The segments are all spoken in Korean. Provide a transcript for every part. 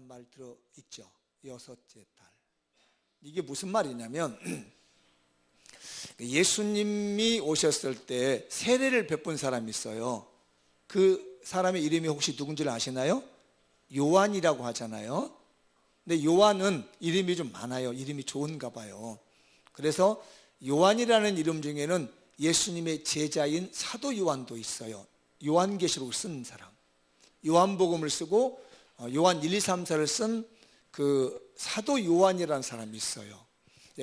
딸이란 말 들어 있죠. 여섯째 딸. 이게 무슨 말이냐면 예수님이 오셨을 때 세례를 베푼 사람이 있어요. 그 사람의 이름이 혹시 누군지 아시나요? 요한이라고 하잖아요. 근데 요한은 이름이 좀 많아요. 이름이 좋은가 봐요. 그래서 요한이라는 이름 중에는 예수님의 제자인 사도 요한도 있어요. 요한계시록을 쓴 사람. 요한복음을 쓰고 요한 1, 2, 3, 4를 쓴 그 사도 요한이라는 사람이 있어요.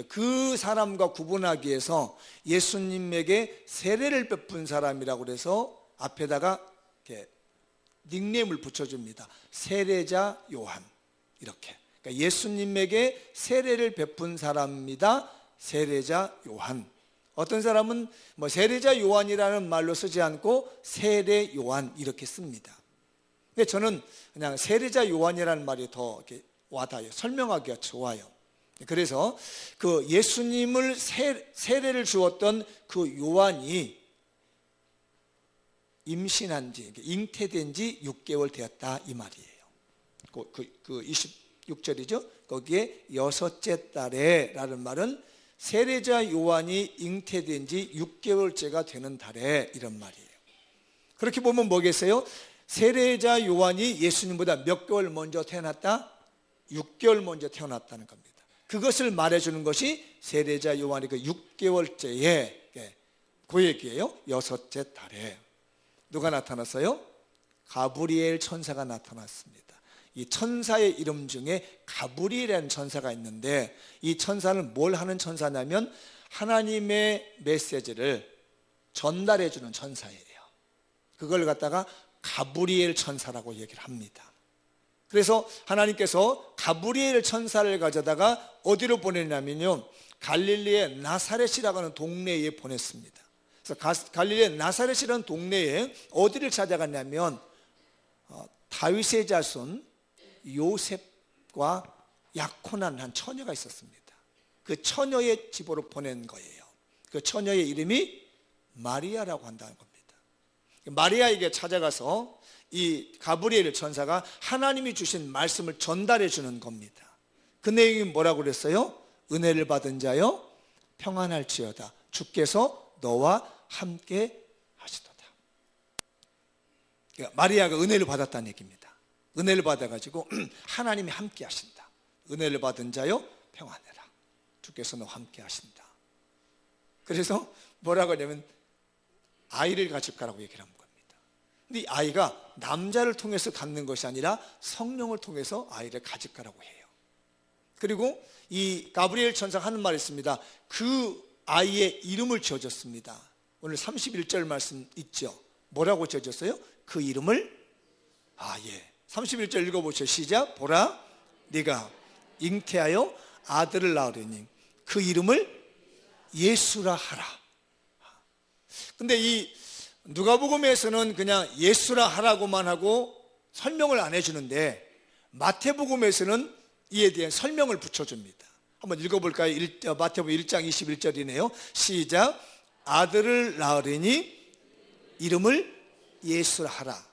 그 사람과 구분하기 위해서 예수님에게 세례를 베푼 사람이라고 그래서 앞에다가 이렇게 닉네임을 붙여줍니다. 세례자 요한. 이렇게. 그러니까 예수님에게 세례를 베푼 사람입니다. 세례자 요한. 어떤 사람은 뭐 세례자 요한이라는 말로 쓰지 않고 세례 요한 이렇게 씁니다. 근데 저는 그냥 세례자 요한이라는 말이 더 이렇게 와닿아요. 설명하기가 좋아요. 그래서 그 예수님을 세례를 주었던 그 요한이 임신한 지, 잉태된 지 6개월 되었다 이 말이에요. 그 26절이죠. 거기에 여섯째 달에 라는 말은 세례자 요한이 잉태된 지 6개월째가 되는 달에 이런 말이에요. 그렇게 보면 뭐겠어요? 세례자 요한이 예수님보다 몇 개월 먼저 태어났다? 6개월 먼저 태어났다는 겁니다. 그것을 말해주는 것이 세례자 요한이 그 6개월째에 그 얘기예요. 여섯째 달에 누가 나타났어요? 가브리엘 천사가 나타났습니다. 이 천사의 이름 중에 가브리엘이라는 천사가 있는데 이 천사는 뭘 하는 천사냐면 하나님의 메시지를 전달해 주는 천사예요. 그걸 갖다가 가브리엘 천사라고 얘기를 합니다. 그래서 하나님께서 가브리엘 천사를 가져다가 어디로 보내냐면요, 갈릴리의 나사렛이라고 하는 동네에 보냈습니다. 그래서 갈릴리의 나사렛이라는 동네에 어디를 찾아갔냐면 다윗의 자손 요셉과 약혼한 한 처녀가 있었습니다. 그 처녀의 집으로 보낸 거예요. 그 처녀의 이름이 마리아라고 한다는 겁니다. 마리아에게 찾아가서 이 가브리엘 천사가 하나님이 주신 말씀을 전달해 주는 겁니다. 그 내용이 뭐라고 그랬어요? 은혜를 받은 자여 평안할지어다. 주께서 너와 함께 하시도다. 그러니까 마리아가 은혜를 받았다는 얘기입니다. 은혜를 받아가지고 하나님이 함께 하신다. 은혜를 받은 자여 평안해라. 주께서 너와 함께 하신다. 그래서 뭐라고 하냐면 아이를 가질 거라고 얘기를 한 겁니다. 근데 이 아이가 남자를 통해서 갖는 것이 아니라 성령을 통해서 아이를 가질 거라고 해요. 그리고 이 가브리엘 천사가 하는 말이 있습니다. 그 아이의 이름을 지어줬습니다. 오늘 31절 말씀 있죠. 뭐라고 지어줬어요? 그 이름을 31절 읽어보시죠. 시작. 보라 네가 잉태하여 아들을 낳으리니 그 이름을 예수라 하라. 근데 이 누가복음에서는 그냥 예수라 하라고만 하고 설명을 안 해주는데 마태복음에서는 이에 대한 설명을 붙여줍니다. 한번 읽어볼까요? 마태복음 1장 21절이네요. 시작. 아들을 낳으리니 이름을 예수라 하라.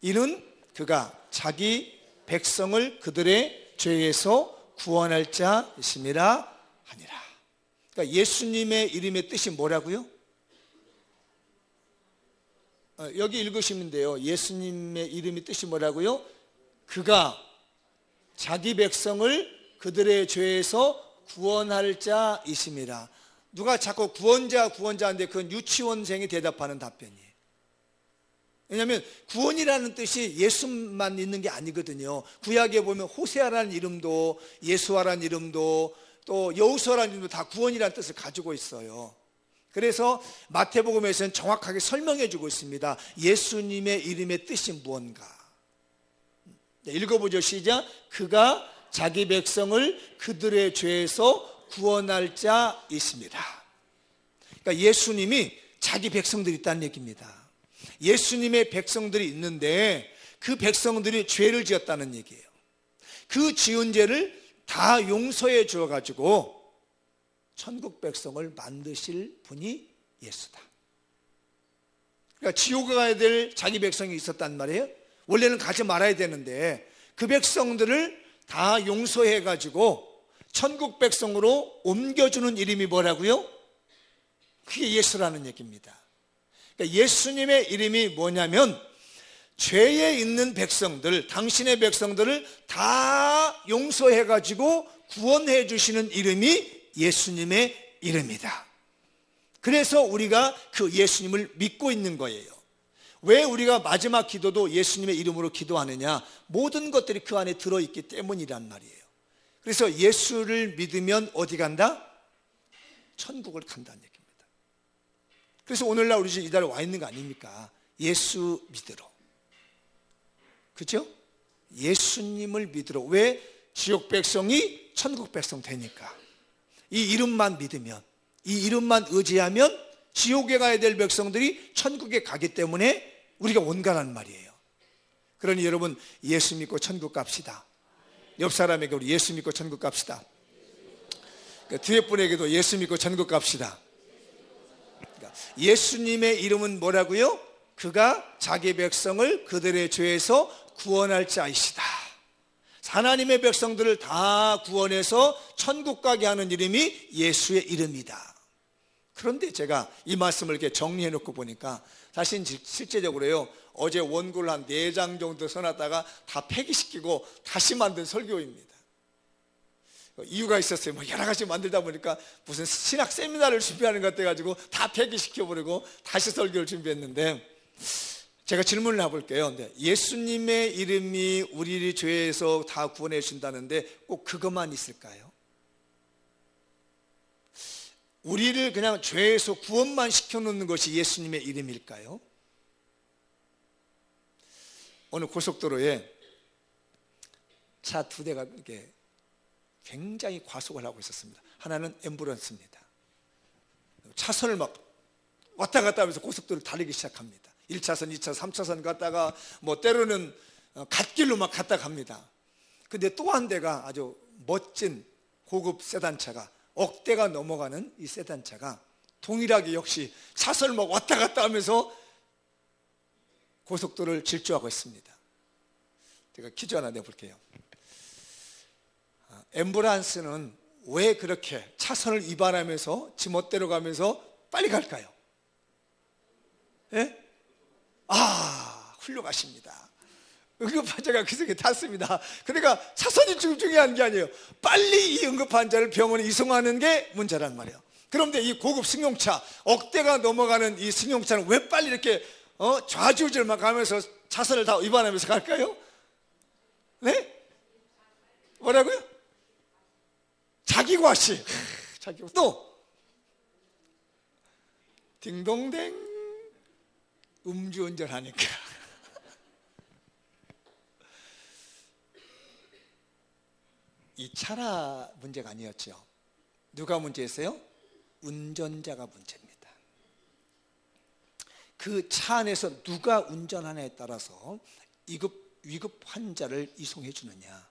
이는 그가 자기 백성을 그들의 죄에서 구원할 자이심이라 하니라. 그러니까 예수님의 이름의 뜻이 뭐라고요? 여기 읽으시면 돼요. 예수님의 이름의 뜻이 뭐라고요? 그가 자기 백성을 그들의 죄에서 구원할 자이심이라. 누가 자꾸 구원자인데 그건 유치원생이 대답하는 답변이에요. 왜냐하면 구원이라는 뜻이 예수만 있는 게 아니거든요. 구약에 보면 호세아라는 이름도 예수아라는 이름도 또 여호수아라는 이름도 다 구원이라는 뜻을 가지고 있어요. 그래서 마태복음에서는 정확하게 설명해 주고 있습니다. 예수님의 이름의 뜻이 무언가. 읽어보죠. 시작. 그가 자기 백성을 그들의 죄에서 구원할 자이십니다. 그러니까 예수님이 자기 백성들이 있다는 얘기입니다. 예수님의 백성들이 있는데 그 백성들이 죄를 지었다는 얘기예요. 그 지은 죄를 다 용서해 주어가지고 천국 백성을 만드실 분이 예수다. 그러니까 지옥에 가야 될 자기 백성이 있었단 말이에요. 원래는 가지 말아야 되는데 그 백성들을 다 용서해가지고 천국 백성으로 옮겨주는 이름이 뭐라고요? 그게 예수라는 얘기입니다. 그러니까 예수님의 이름이 뭐냐면 죄에 있는 백성들, 당신의 백성들을 다 용서해가지고 구원해 주시는 이름이 예수님의 이름이다. 그래서 우리가 그 예수님을 믿고 있는 거예요. 왜 우리가 마지막 기도도 예수님의 이름으로 기도하느냐? 모든 것들이 그 안에 들어있기 때문이란 말이에요. 그래서 예수를 믿으면 어디 간다? 천국을 간다는 얘기입니다. 그래서 오늘날 우리 이 자리에 와 있는 거 아닙니까? 예수 믿으러. 그죠? 예수님을 믿으러. 왜? 지옥 백성이 천국 백성 되니까. 이 이름만 믿으면, 이 이름만 의지하면 지옥에 가야 될 백성들이 천국에 가기 때문에 우리가 온가라는 말이에요. 그러니 여러분, 예수 믿고 천국 갑시다. 옆 사람에게 우리 예수 믿고 천국 갑시다. 그러니까 뒤에 분에게도 예수 믿고 천국 갑시다. 그러니까 예수님의 이름은 뭐라고요? 그가 자기 백성을 그들의 죄에서 구원할 자이시다. 하나님의 백성들을 다 구원해서 천국 가게 하는 이름이 예수의 이름이다. 그런데 제가 이 말씀을 이렇게 정리해 놓고 보니까 사실 실제적으로요, 어제 원고를 한 4장 정도 써놨다가 다 폐기시키고 다시 만든 설교입니다. 이유가 있었어요. 뭐 여러 가지 만들다 보니까 무슨 신학 세미나를 준비하는 것 같아가지고 다 폐기시켜버리고 다시 설교를 준비했는데, 제가 질문을 해볼게요. 예수님의 이름이 우리를 죄에서 다 구원해 준다는데 꼭 그것만 있을까요? 우리를 그냥 죄에서 구원만 시켜놓는 것이 예수님의 이름일까요? 오늘 고속도로에 차 2대가 이렇게 굉장히 과속을 하고 있었습니다. 하나는 앰뷸런스입니다. 차선을 막 왔다 갔다 하면서 고속도로를 달리기 시작합니다. 1차선, 2차선, 3차선 갔다가 뭐 때로는 갓길로 막 갔다 갑니다. 근데 또 한 대가 아주 멋진 고급 세단차가, 억대가 넘어가는 이 세단차가 동일하게 역시 차선을 막 왔다 갔다 하면서 고속도로를 질주하고 있습니다. 제가 퀴즈 하나 내볼게요. 앰뷸런스는 왜 그렇게 차선을 위반하면서 지멋대로 가면서 빨리 갈까요? 예? 훌륭하십니다. 응급환자가 그 속에 탔습니다. 그러니까 차선이 중요한 게 아니에요. 빨리 이 응급환자를 병원에 이송하는 게 문제란 말이에요. 그런데 이 고급 승용차, 억대가 넘어가는 이 승용차는 왜 빨리 이렇게 좌지우지를 막 가면서 차선을 다 위반하면서 갈까요? 네? 뭐라고요? 자기과시. 또 딩동댕, 음주운전 하니까. 이 차라 문제가 아니었죠. 누가 문제였어요? 운전자가 문제입니다. 그 차 안에서 누가 운전하냐에 따라서 위급 환자를 이송해 주느냐,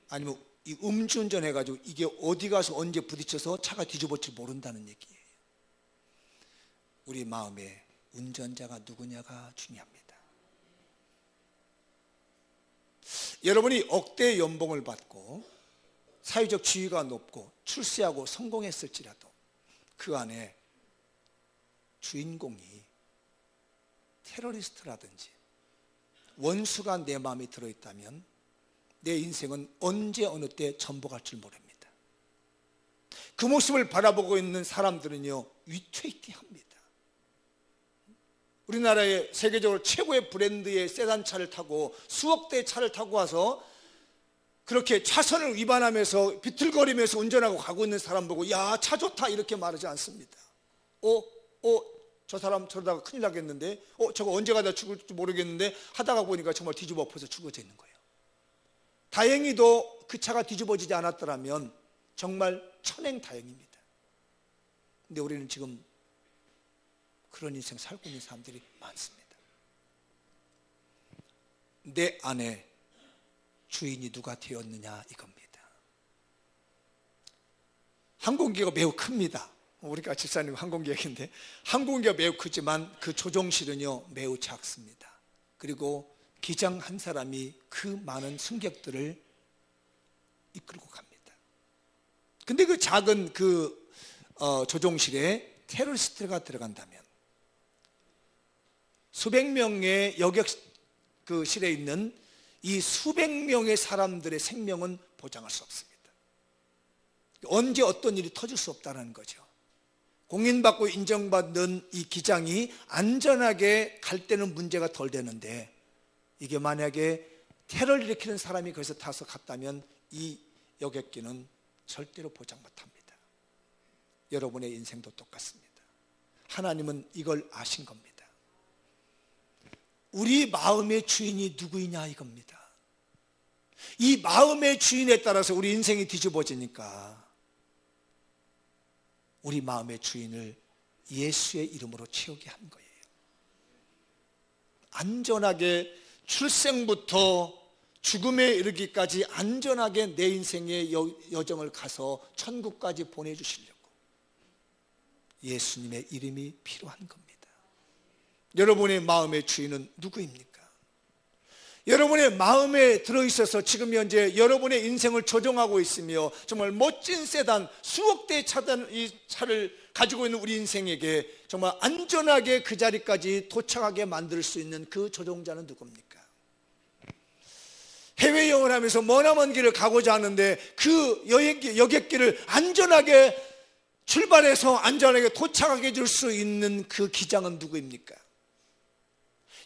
아니면 이 음주운전 해가지고 이게 어디 가서 언제 부딪혀서 차가 뒤집어질지 모른다는 얘기예요. 우리 마음에 운전자가 누구냐가 중요합니다. 여러분이 억대 연봉을 받고 사회적 지위가 높고 출세하고 성공했을지라도 그 안에 주인공이 테러리스트라든지 원수가 내 마음에 들어있다면 내 인생은 언제 어느 때 전복할 줄 모릅니다. 그 모습을 바라보고 있는 사람들은요, 위태위태합니다. 우리나라의 세계적으로 최고의 브랜드의 세단차를 타고 수억 대의 차를 타고 와서 그렇게 차선을 위반하면서 비틀거리면서 운전하고 가고 있는 사람 보고 야, 차 좋다 이렇게 말하지 않습니다. 저 사람 저러다가 큰일 나겠는데, 저거 언제 가다 죽을지 모르겠는데 하다가 보니까 정말 뒤집어 엎어서 죽어져 있는 거예요. 다행히도 그 차가 뒤집어지지 않았더라면 정말 천행다행입니다. 근데 우리는 지금 그런 인생 살고 있는 사람들이 많습니다. 내 안에 주인이 누가 되었느냐 이겁니다. 항공기가 매우 큽니다. 우리가 집사님 항공기인데 항공기가 매우 크지만 그 조종실은요 매우 작습니다. 그리고 기장 한 사람이 그 많은 승객들을 이끌고 갑니다. 근데 그 작은 조종실에 테러리스트가 들어간다면 수백 명의 여객실에 있는 이 수백 명의 사람들의 생명은 보장할 수 없습니다. 언제 어떤 일이 터질 수 없다는 거죠. 공인받고 인정받는 이 기장이 안전하게 갈 때는 문제가 덜 되는데, 이게 만약에 테러를 일으키는 사람이 거기서 타서 갔다면 이 여객기는 절대로 보장 못합니다. 여러분의 인생도 똑같습니다. 하나님은 이걸 아신 겁니다. 우리 마음의 주인이 누구이냐 이겁니다. 이 마음의 주인에 따라서 우리 인생이 뒤집어지니까 우리 마음의 주인을 예수의 이름으로 채우게 한 거예요. 안전하게 출생부터 죽음에 이르기까지 안전하게 내 인생의 여정을 가서 천국까지 보내주시려고 예수님의 이름이 필요한 겁니다. 여러분의 마음의 주인은 누구입니까? 여러분의 마음에 들어있어서 지금 현재 여러분의 인생을 조종하고 있으며 정말 멋진 세단, 수억 대의 차를 가지고 있는 우리 인생에게 정말 안전하게 그 자리까지 도착하게 만들 수 있는 그 조종자는 누굽니까? 해외여행을 하면서 머나먼 길을 가고자 하는데 그 여객길을 안전하게 출발해서 안전하게 도착하게 해줄 수 있는 그 기장은 누구입니까?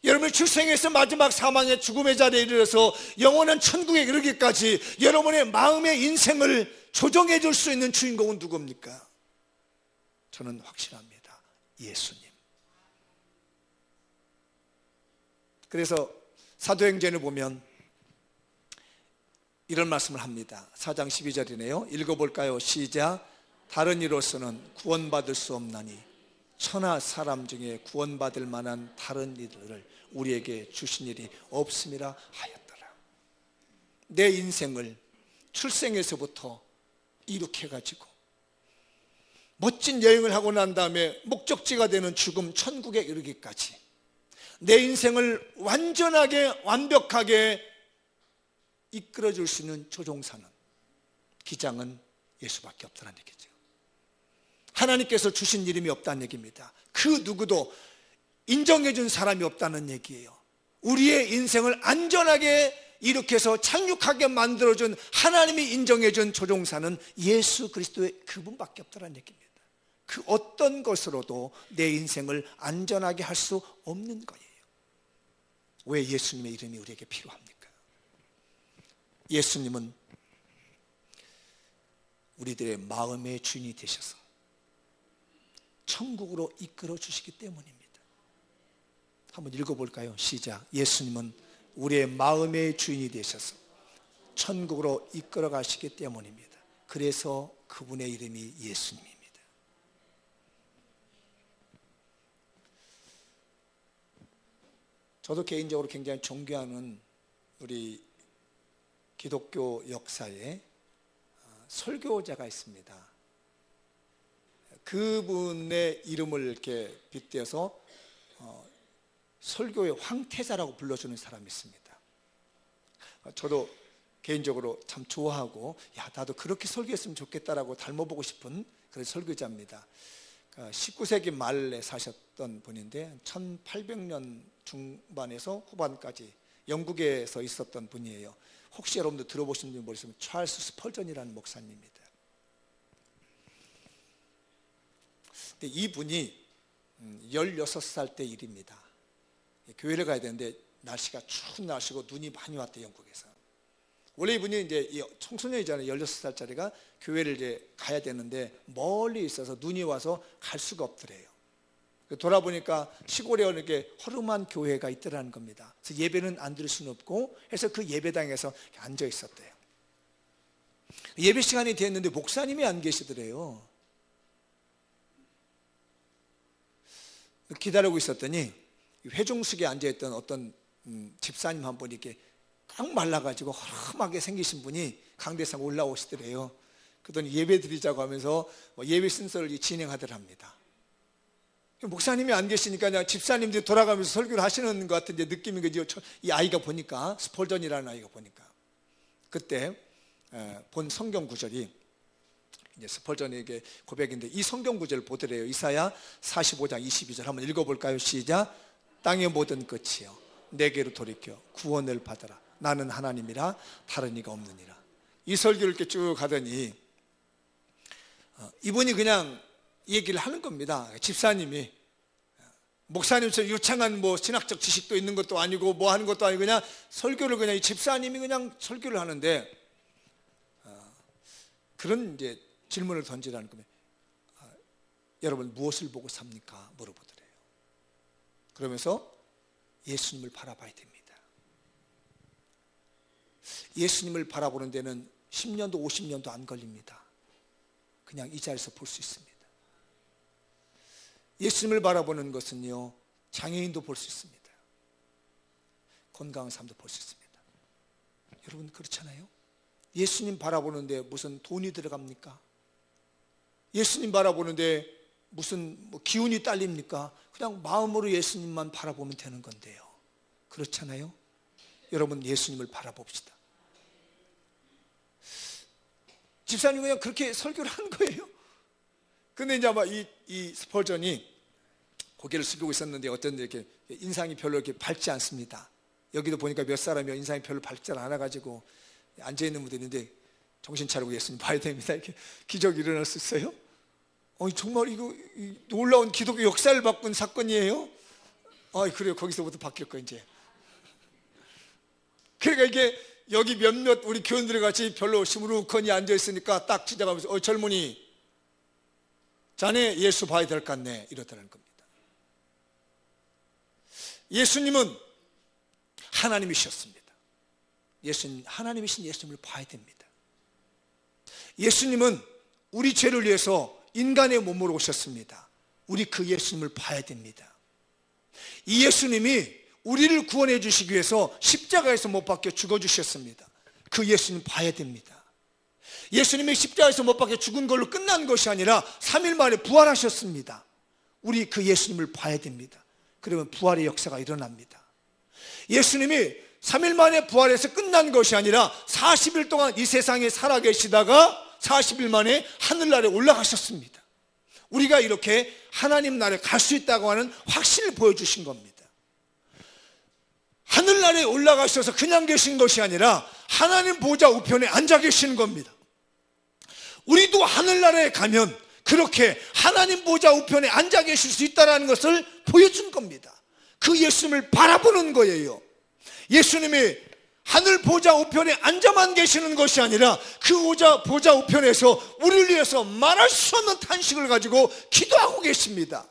여러분의 출생에서 마지막 사망의 죽음의 자리에 이르러서 영원한 천국에 이르기까지 여러분의 마음의 인생을 조정해 줄 수 있는 주인공은 누굽니까? 저는 확신합니다. 예수님. 그래서 사도행전을 보면 이런 말씀을 합니다. 4장 12절이네요. 읽어볼까요? 시작. 다른 이로서는 구원받을 수 없나니 천하 사람 중에 구원받을 만한 다른 이들을 우리에게 주신 일이 없음이라 하였더라. 내 인생을 출생에서부터 이룩해가지고 멋진 여행을 하고 난 다음에 목적지가 되는 죽음 천국에 이르기까지 내 인생을 완전하게 완벽하게 이끌어줄 수 있는 조종사는, 기장은 예수밖에 없다는 얘기죠. 하나님께서 주신 이름이 없다는 얘기입니다. 그 누구도 인정해 준 사람이 없다는 얘기예요. 우리의 인생을 안전하게 일으켜서 착륙하게 만들어준 하나님이 인정해 준 조종사는 예수 그리스도의 그분밖에 없다는 얘기입니다. 그 어떤 것으로도 내 인생을 안전하게 할 수 없는 거예요. 왜 예수님의 이름이 우리에게 필요합니까? 예수님은 우리들의 마음의 주인이 되셔서 천국으로 이끌어 주시기 때문입니다. 한번 읽어볼까요? 시작. 예수님은 우리의 마음의 주인이 되셔서 천국으로 이끌어 가시기 때문입니다. 그래서 그분의 이름이 예수님입니다. 저도 개인적으로 굉장히 존경하는 우리 기독교 역사에 설교자가 있습니다. 그분의 이름을 이렇게 빗대서 설교의 황태자라고 불러주는 사람이 있습니다. 저도 개인적으로 참 좋아하고 나도 그렇게 설교했으면 좋겠다라고 닮아보고 싶은 그런 설교자입니다. 19세기 말에 사셨던 분인데 1800년 중반에서 후반까지 영국에서 있었던 분이에요. 혹시 여러분들 들어보신 분 모르시면 찰스 스펄전이라는 목사님입니다. 근데 이분이 16살 때 일입니다. 교회를 가야 되는데 날씨가 추운 날씨고 눈이 많이 왔대요, 영국에서. 원래 이분이 이제 청소년이잖아요. 16살짜리가 교회를 이제 가야 되는데 멀리 있어서 눈이 와서 갈 수가 없더래요. 돌아보니까 시골에 이렇게 허름한 교회가 있더라는 겁니다. 그래서 예배는 안 드릴 수는 없고 해서 그 예배당에서 앉아 있었대요. 예배 시간이 됐는데 목사님이 안 계시더래요. 기다리고 있었더니 회중석에 앉아있던 어떤 집사님 한 분이 이렇게 꽉 말라가지고 허름하게 생기신 분이 강대상 올라오시더래요. 그러더니 예배 드리자고 하면서 예배 순서를 진행하더랍니다. 목사님이 안 계시니까 그냥 집사님들이 돌아가면서 설교를 하시는 것 같은 느낌인 거죠. 이 아이가 보니까 스펄전이라는 아이가 보니까 그때 본 성경 구절이 이제 스펄전에게 고백인데, 이 성경 구절을 보더래요. 이사야 45장 22절 한번 읽어볼까요? 시작. 땅의 모든 끝이여 내게로 돌이켜 구원을 받아라. 나는 하나님이라 다른 이가 없느니라. 이 설교를 이렇게 쭉 하더니 이분이 그냥 얘기를 하는 겁니다. 집사님이 목사님처럼 유창한 신학적 지식도 있는 것도 아니고 뭐 하는 것도 아니고 그냥 설교를 그냥 이 집사님이 그냥 설교를 하는데 그런 이제 질문을 던지라는 겁니다. 여러분 무엇을 보고 삽니까? 물어보더래요. 그러면서 예수님을 바라봐야 됩니다. 예수님을 바라보는 데는 10년도 50년도 안 걸립니다. 그냥 이 자리에서 볼 수 있습니다. 예수님을 바라보는 것은요, 장애인도 볼 수 있습니다. 건강한 사람도 볼 수 있습니다. 여러분 그렇잖아요? 예수님 바라보는데 무슨 돈이 들어갑니까? 예수님 바라보는데 무슨 기운이 딸립니까? 그냥 마음으로 예수님만 바라보면 되는 건데요. 그렇잖아요? 여러분 예수님을 바라봅시다. 집사님 그냥 그렇게 설교를 한 거예요. 근데 이제 아마 이 스펄전이 고개를 숙이고 있었는데 어쩐지 이렇게 인상이 별로 이렇게 밝지 않습니다. 여기도 보니까 몇 사람이 인상이 별로 밝지 않아가지고 앉아있는 분들이 있는데 정신 차리고 예수님 봐야 됩니다. 이렇게 기적이 일어날 수 있어요? 정말 이거 놀라운 기독교 역사를 바꾼 사건이에요? 그래요. 거기서부터 바뀔 거 이제. 그러니까 이게 여기 몇몇 우리 교인들이 같이 별로 시무룩하니 앉아있으니까 딱 지나가면서 젊은이 자네 예수 봐야 될 것 같네 이러더라는 겁니다. 예수님은 하나님이셨습니다. 하나님이신 예수님을 봐야 됩니다. 예수님은 우리 죄를 위해서 인간의 몸으로 오셨습니다. 우리 그 예수님을 봐야 됩니다. 이 예수님이 우리를 구원해 주시기 위해서 십자가에서 못 박혀 죽어주셨습니다. 그 예수님 봐야 됩니다. 예수님이 십자가에서 못 박혀 죽은 걸로 끝난 것이 아니라 3일 만에 부활하셨습니다. 우리 그 예수님을 봐야 됩니다. 그러면 부활의 역사가 일어납니다. 예수님이 3일 만에 부활해서 끝난 것이 아니라 40일 동안 이 세상에 살아계시다가 40일 만에 하늘나라에 올라가셨습니다. 우리가 이렇게 하나님 나라에 갈 수 있다고 하는 확신을 보여주신 겁니다. 하늘나라에 올라가셔서 그냥 계신 것이 아니라 하나님 보좌 우편에 앉아 계시는 겁니다. 우리도 하늘나라에 가면 그렇게 하나님 보좌 우편에 앉아 계실 수 있다는 것을 보여준 겁니다. 그 예수님을 바라보는 거예요. 예수님이 하늘 보좌 우편에 앉아만 계시는 것이 아니라 그 보좌 우편에서 우리를 위해서 말할 수 없는 탄식을 가지고 기도하고 계십니다.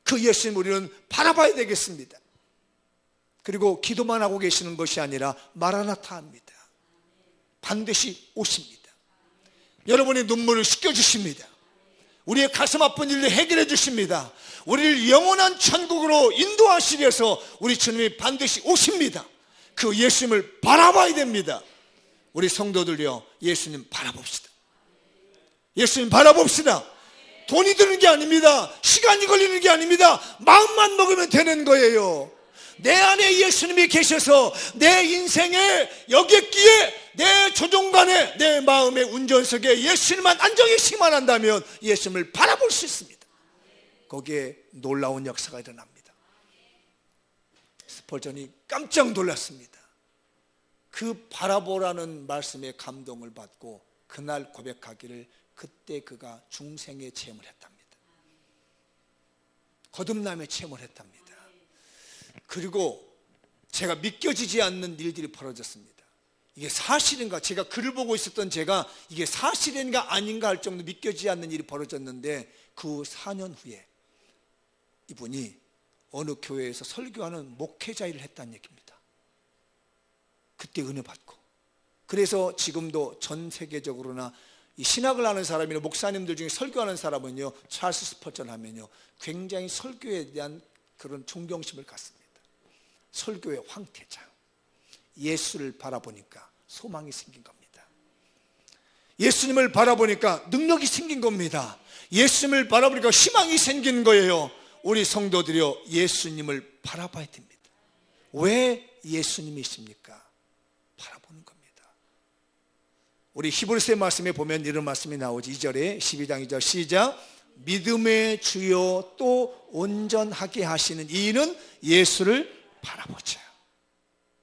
그 예수님 우리는 바라봐야 되겠습니다. 그리고 기도만 하고 계시는 것이 아니라 마라나타 합니다. 반드시 오십니다. 여러분의 눈물을 씻겨주십니다. 우리의 가슴 아픈 일을 해결해 주십니다. 우리를 영원한 천국으로 인도하시기 위해서 우리 주님이 반드시 오십니다. 그 예수님을 바라봐야 됩니다. 우리 성도들요, 예수님 바라봅시다. 예수님 바라봅시다. 돈이 드는 게 아닙니다. 시간이 걸리는 게 아닙니다. 마음만 먹으면 되는 거예요. 내 안에 예수님이 계셔서 내 인생에 여객기에 내 조종관에 내 마음의 운전석에 예수님만 앉아 계시기만 한다면 예수님을 바라볼 수 있습니다. 거기에 놀라운 역사가 일어납니다. 스펄전이 깜짝 놀랐습니다. 그 바라보라는 말씀에 감동을 받고 그날 고백하기를 그때 그가 중생의 체험을 했답니다. 거듭남의 체험을 했답니다. 그리고 제가 믿겨지지 않는 일들이 벌어졌습니다. 이게 사실인가? 제가 글을 보고 있었던 제가 이게 사실인가 아닌가 할 정도 믿겨지지 않는 일이 벌어졌는데 그 4년 후에 이분이 어느 교회에서 설교하는 목회자 일을 했다는 얘기입니다. 그때 은혜 받고, 그래서 지금도 전 세계적으로나 이 신학을 하는 사람이나 목사님들 중에 설교하는 사람은요, 찰스 스펄전 하면요 굉장히 설교에 대한 그런 존경심을 갖습니다. 설교의 황태자. 예수를 바라보니까 소망이 생긴 겁니다. 예수님을 바라보니까 능력이 생긴 겁니다. 예수님을 바라보니까 희망이 생기는 거예요. 우리 성도들이요, 예수님을 바라봐야 됩니다. 왜 예수님이십니까? 바라보는 겁니다. 우리 히브리서 말씀에 보면 이런 말씀이 나오지. 2절에 12장 2절 시작. 믿음의 주요 또 온전하게 하시는 이는 예수를 바라보자.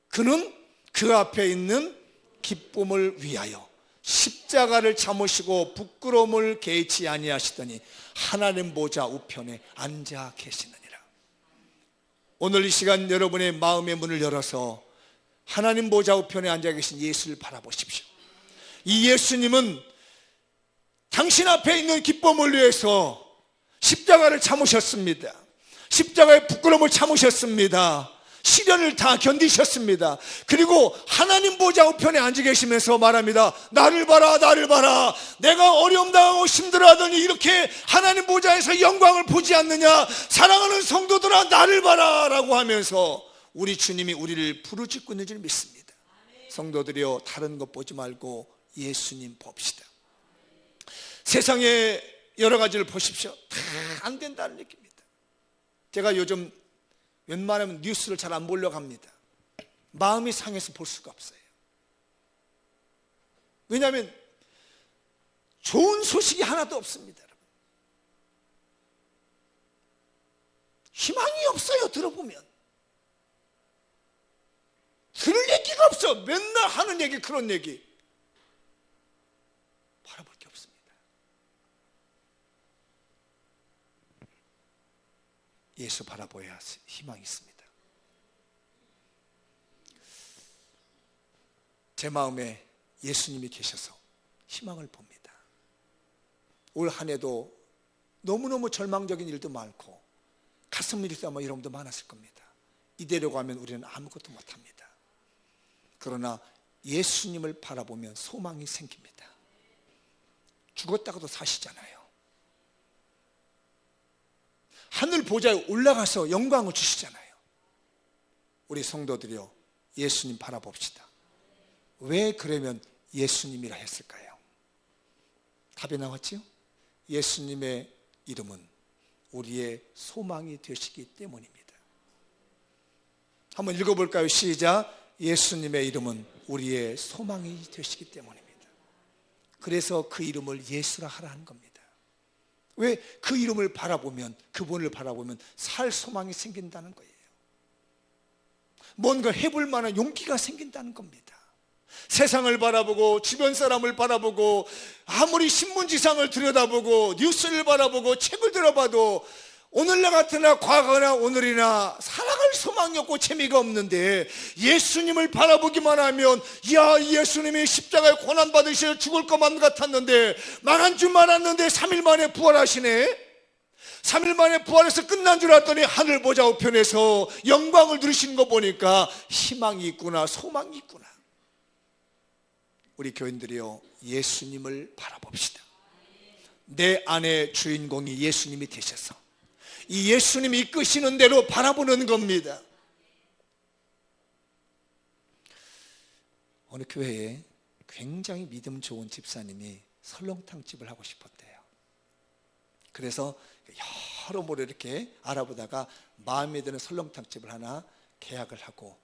그는 그 앞에 있는 기쁨을 위하여 십자가를 참으시고 부끄러움을 개의치 아니하시더니 하나님 보좌 우편에 앉아 계시느니라. 오늘 이 시간 여러분의 마음의 문을 열어서 하나님 보좌 우편에 앉아 계신 예수를 바라보십시오. 이 예수님은 당신 앞에 있는 기쁨을 위해서 십자가를 참으셨습니다. 십자가의 부끄러움을 참으셨습니다. 시련을 다 견디셨습니다. 그리고 하나님 보좌 우편에 앉아 계시면서 말합니다. 나를 봐라, 나를 봐라. 내가 어려움 당하고 힘들어하더니 이렇게 하나님 보좌에서 영광을 보지 않느냐. 사랑하는 성도들아, 나를 봐라 라고 하면서 우리 주님이 우리를 부르짖고 있는 줄 믿습니다. 성도들이여, 다른 것 보지 말고 예수님 봅시다. 세상에 여러 가지를 보십시오. 다 안 된다는 얘기입니다. 제가 요즘 웬만하면 뉴스를 잘 안 보려고 합니다. 마음이 상해서 볼 수가 없어요. 왜냐하면 좋은 소식이 하나도 없습니다. 희망이 없어요. 들어보면 들을 얘기가 없어. 맨날 하는 얘기, 그런 얘기. 바라볼 게 없습니다. 예수 바라보야 희망이 있습니다. 제 마음에 예수님이 계셔서 희망을 봅니다. 올 한 해도 너무너무 절망적인 일도 많고 가슴을 일싸마 이런 일도 많았을 겁니다. 이대로 가면 우리는 아무것도 못합니다. 그러나 예수님을 바라보면 소망이 생깁니다. 죽었다가도 사시잖아요. 하늘 보좌에 올라가서 영광을 주시잖아요. 우리 성도들이요, 예수님 바라봅시다. 왜 그러면 예수님이라 했을까요? 답이 나왔지요? 예수님의 이름은 우리의 소망이 되시기 때문입니다. 한번 읽어볼까요? 시작. 예수님의 이름은 우리의 소망이 되시기 때문입니다. 그래서 그 이름을 예수라 하라 한 겁니다. 왜? 그 이름을 바라보면, 그분을 바라보면 살 소망이 생긴다는 거예요. 뭔가 해볼 만한 용기가 생긴다는 겁니다. 세상을 바라보고 주변 사람을 바라보고 아무리 신문지상을 들여다보고 뉴스를 바라보고 책을 들어봐도 오늘날 같으나 과거나 오늘이나 살아갈 소망이 없고 재미가 없는데 예수님을 바라보기만 하면, 야, 예수님이 십자가에 고난받으셔 죽을 것만 같았는데 망한 줄 알았는데 3일 만에 부활하시네. 3일 만에 부활해서 끝난 줄 알았더니 하늘 보좌 우편에서 영광을 누리시는 거 보니까 희망이 있구나, 소망이 있구나. 우리 교인들이요, 예수님을 바라봅시다. 내 안의 주인공이 예수님이 되셔서 이 예수님이 이끄시는 대로 바라보는 겁니다. 어느 교회에 굉장히 믿음 좋은 집사님이 설렁탕집을 하고 싶었대요. 그래서 여러모로 이렇게 알아보다가 마음에 드는 설렁탕집을 하나 계약을 하고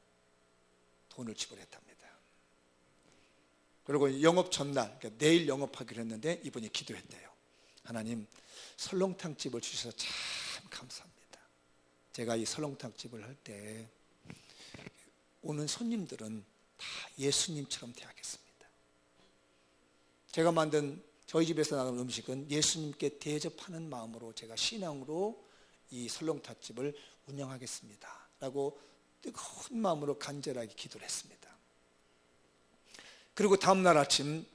돈을 지불했답니다. 그리고 영업 전날, 그러니까 내일 영업하기로 했는데 이분이 기도했대요. 하나님, 설렁탕집을 주셔서 참 감사합니다. 제가 이 설렁탕집을 할 때 오는 손님들은 다 예수님처럼 대하겠습니다. 제가 만든 저희 집에서 나오는 음식은 예수님께 대접하는 마음으로 제가 신앙으로 이 설렁탕집을 운영하겠습니다 라고 뜨거운 마음으로 간절하게 기도를 했습니다. 그리고 다음날 아침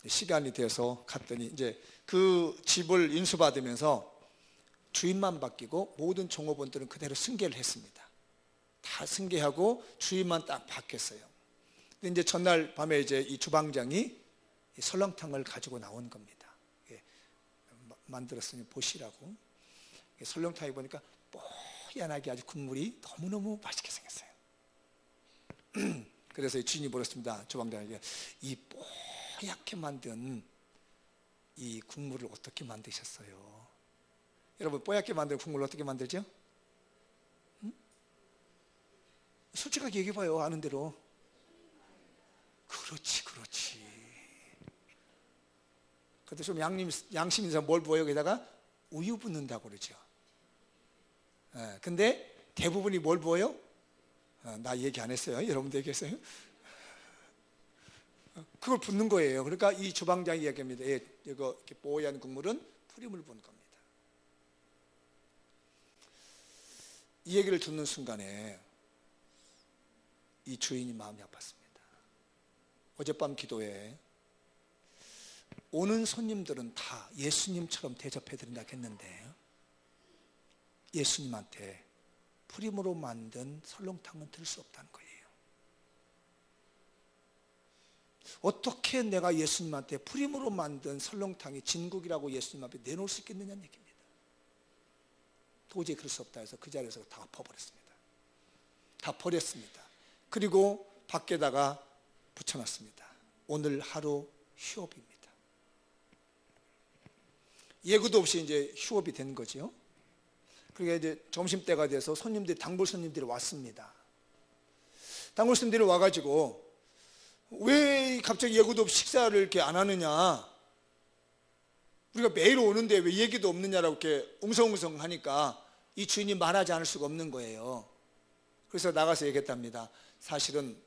시간이 돼서 갔더니 이제 그 집을 인수받으면서 주인만 바뀌고 모든 종업원들은 그대로 승계를 했습니다. 다 승계하고 주인만 딱 바뀌었어요. 근데 이제 전날 밤에 이제 이 주방장이 이 설렁탕을 가지고 나온 겁니다. 만들었으니 보시라고. 설렁탕이 보니까 뽀얀하게 아주 국물이 너무너무 맛있게 생겼어요. 그래서 주인이 물었습니다. 주방장에게, 이 뽀얗게 만든 이 국물을 어떻게 만드셨어요? 여러분, 뽀얗게 만든 국물을 어떻게 만들죠? 솔직하게 얘기해봐요. 아는 대로. 그렇지. 그때 좀 양심 있어서 뭘 보여? 게다가 우유 붓는다고 그러죠. 근데 대부분이 뭘 보여? 나 얘기 안 했어요. 여러분들 얘기했어요? 그걸 붓는 거예요. 그러니까 이 주방장이 얘기합니다. 이거 이렇게 뽀얀 국물은 푸림을 부은 겁니다. 이 얘기를 듣는 순간에 이 주인이 마음이 아팠습니다. 어젯밤 기도에 오는 손님들은 다 예수님처럼 대접해드린다고 했는데 예수님한테 푸림으로 만든 설렁탕은 들 수 없다는 거예요. 어떻게 내가 예수님한테 푸림으로 만든 설렁탕이 진국이라고 예수님 앞에 내놓을 수 있겠느냐는 얘기입니다. 도저히 그럴 수 없다 해서 그 자리에서 다 엎어버렸습니다. 다 버렸습니다. 그리고 밖에다가 붙여놨습니다. 오늘 하루 휴업입니다. 예고도 없이 이제 휴업이 된 거죠. 그러니까 이제 점심때가 돼서 단골 손님들이 왔습니다. 단골 손님들이 와가지고 왜 갑자기 예고도 없이 식사를 이렇게 안 하느냐, 우리가 매일 오는데 왜 얘기도 없느냐라고 이렇게 웅성웅성 하니까 이 주인이 말하지 않을 수가 없는 거예요. 그래서 나가서 얘기했답니다. 사실은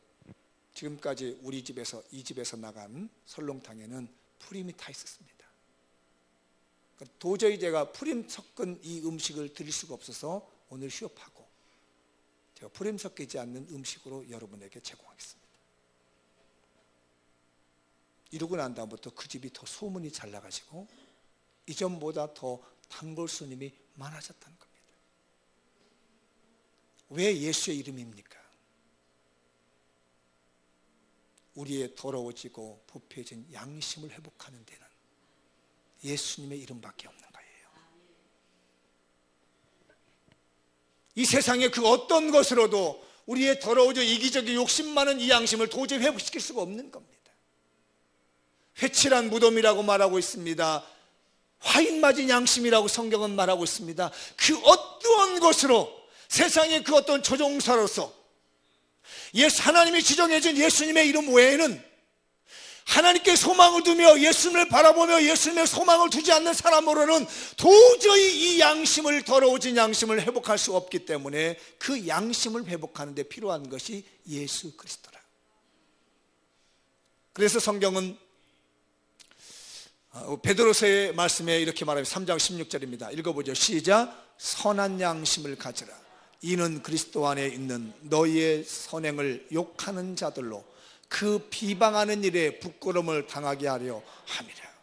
지금까지 우리 집에서 이 집에서 나간 설렁탕에는 푸림이 타 있었습니다. 도저히 제가 푸림 섞은 이 음식을 드릴 수가 없어서 오늘 휴업하고 제가 푸림 섞이지 않는 음식으로 여러분에게 제공하겠습니다. 이러고 난 다음부터 그 집이 더 소문이 잘 나가지고 이전보다 더 단골 손님이 많아졌다는 겁니다. 왜 예수의 이름입니까? 우리의 더러워지고 부패해진 양심을 회복하는 데는 예수님의 이름밖에 없는 거예요. 이 세상의 그 어떤 것으로도 우리의 더러워져 이기적인 욕심 많은 이 양심을 도저히 회복시킬 수가 없는 겁니다. 회칠한 무덤이라고 말하고 있습니다. 화인 맞은 양심이라고 성경은 말하고 있습니다. 그 어떠한 것으로 세상의 그 어떤 조종사로서 하나님이 지정해준 예수님의 이름 외에는 하나님께 소망을 두며 예수님을 바라보며 예수님의 소망을 두지 않는 사람으로는 도저히 이 양심을, 더러워진 양심을 회복할 수 없기 때문에 그 양심을 회복하는 데 필요한 것이 예수 그리스도라. 그래서 성경은 베드로서의 말씀에 이렇게 말합니다. 3장 16절입니다. 읽어보죠. 시작. 선한 양심을 가지라. 이는 그리스도 안에 있는 너희의 선행을 욕하는 자들로 그 비방하는 일에 부끄러움을 당하게 하려 함이라.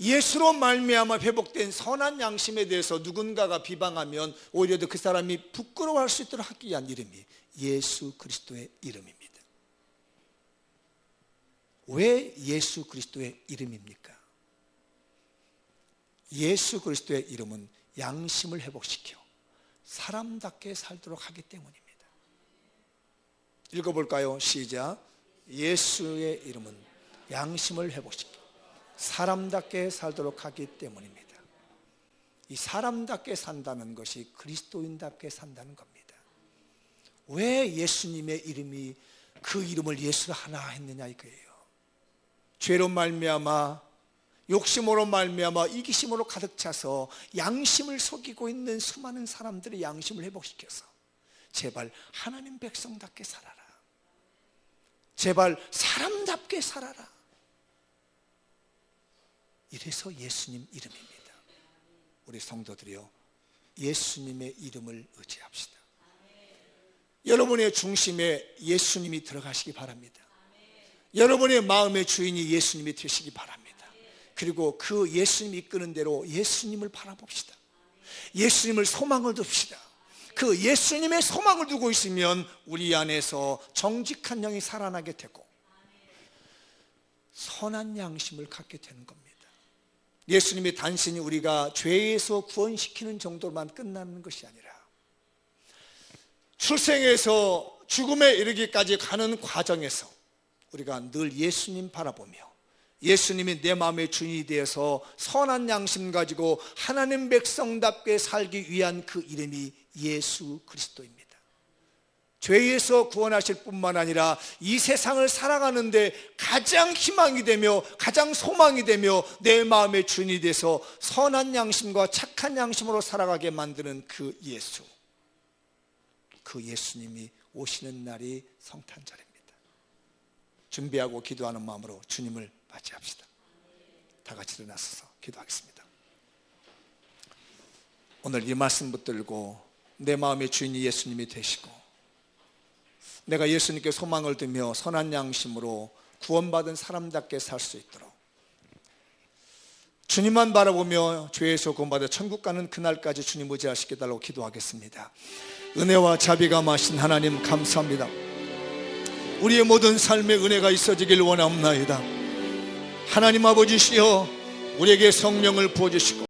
예수로 말미암아 회복된 선한 양심에 대해서 누군가가 비방하면 오히려 그 사람이 부끄러워할 수 있도록 하기 위한 이름이 예수 그리스도의 이름입니다. 왜 예수 그리스도의 이름입니까? 예수 그리스도의 이름은 양심을 회복시켜 사람답게 살도록 하기 때문입니다. 읽어볼까요? 시작. 예수의 이름은 양심을 회복시켜 사람답게 살도록 하기 때문입니다. 이 사람답게 산다는 것이 그리스도인답게 산다는 겁니다. 왜 예수님의 이름이 그 이름을 예수 하나 했느냐 이거예요. 죄로 말미암아 욕심으로 말미암아 이기심으로 가득 차서 양심을 속이고 있는 수많은 사람들의 양심을 회복시켜서 제발 하나님 백성답게 살아라. 제발 사람답게 살아라. 이래서 예수님 이름입니다. 우리 성도들이요, 예수님의 이름을 의지합시다. 여러분의 중심에 예수님이 들어가시기 바랍니다. 여러분의 마음의 주인이 예수님이 되시기 바랍니다. 그리고 그 예수님이 이끄는 대로 예수님을 바라봅시다. 예수님을 소망을 둡시다. 그 예수님의 소망을 두고 있으면 우리 안에서 정직한 영이 살아나게 되고 선한 양심을 갖게 되는 겁니다. 예수님이 단순히 우리가 죄에서 구원시키는 정도만 끝나는 것이 아니라 출생에서 죽음에 이르기까지 가는 과정에서 우리가 늘 예수님 바라보며 예수님이 내 마음의 주인이 되어서 선한 양심 가지고 하나님 백성답게 살기 위한 그 이름이 예수 그리스도입니다. 죄에서 구원하실 뿐만 아니라 이 세상을 살아가는데 가장 희망이 되며 가장 소망이 되며 내 마음의 주인이 돼서 선한 양심과 착한 양심으로 살아가게 만드는 그 예수, 그 예수님이 오시는 날이 성탄절입니다. 준비하고 기도하는 마음으로 주님을 맞이합시다. 다 같이 일어나서 기도하겠습니다. 오늘 이 말씀 붙들고 내 마음의 주인이 예수님이 되시고 내가 예수님께 소망을 두며 선한 양심으로 구원받은 사람답게 살 수 있도록 주님만 바라보며 죄에서 구원받아 천국 가는 그날까지 주님 의지하시게 달라고 기도하겠습니다. 은혜와 자비가 마신 하나님 감사합니다. 우리의 모든 삶에 은혜가 있어지길 원하옵나이다. 하나님 아버지시여 우리에게 성령을 부어주시고